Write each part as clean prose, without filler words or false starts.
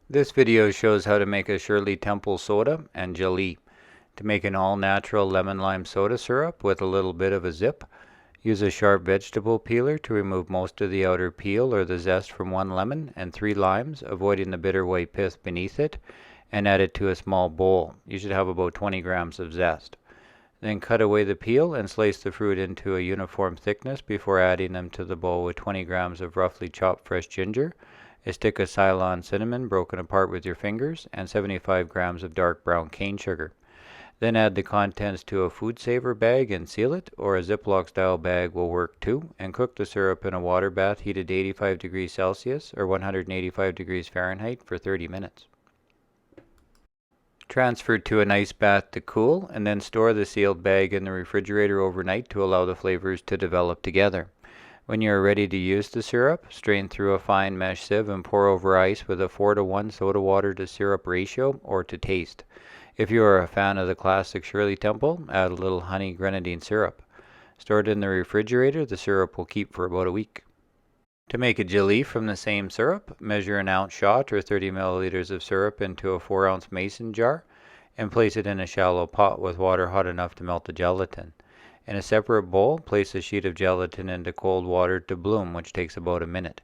This video shows how to make a Shirley Temple soda and Gelee. To make an all-natural lemon-lime soda syrup with a little bit of a zip, use a sharp vegetable peeler to remove most of the outer peel or the zest from 1 lemon and 3 limes, avoiding the bitter white pith beneath it, and add it to a small bowl. You should have about 20 grams of zest. Then cut away the peel and slice the fruit into a uniform thickness before adding them to the bowl with 20 grams of roughly chopped fresh ginger, a stick of Ceylon cinnamon broken apart with your fingers, and 75 grams of dark brown cane sugar. Then add the contents to a food saver bag and seal it, or a Ziploc style bag will work too, and cook the syrup in a water bath heated to 85 degrees Celsius or 185 degrees Fahrenheit for 30 minutes. Transfer to an ice bath to cool, and then store the sealed bag in the refrigerator overnight to allow the flavors to develop together. When you are ready to use the syrup, strain through a fine mesh sieve and pour over ice with a 4:1 soda water to syrup ratio or to taste. If you are a fan of the classic Shirley Temple, add a little honey grenadine syrup. Stored in the refrigerator, the syrup will keep for about a week. To make a Gelee from the same syrup, measure an ounce shot or 30 milliliters of syrup into a 4-ounce mason jar and place it in a shallow pot with water hot enough to melt the gelatin. In a separate bowl, place a sheet of gelatin into cold water to bloom, which takes about a minute.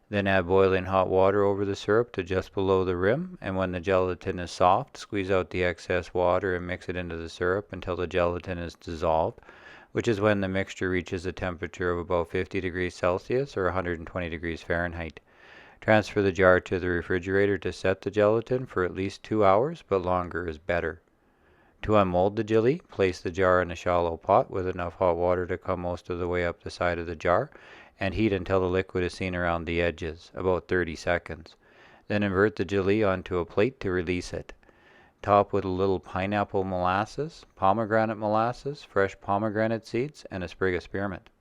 Then add boiling hot water over the syrup to just below the rim, and when the gelatin is soft, squeeze out the excess water and mix it into the syrup until the gelatin is dissolved, which is when the mixture reaches a temperature of about 50 degrees Celsius or 120 degrees Fahrenheit. Transfer the jar to the refrigerator to set the gelatin for at least 2 hours, but longer is better. To unmold the Gelee, place the jar in a shallow pot with enough hot water to come most of the way up the side of the jar, and heat until the liquid is seen around the edges, about 30 seconds. Then invert the Gelee onto a plate to release it. Top with a little pineapple molasses, pomegranate molasses, fresh pomegranate seeds, and a sprig of spearmint.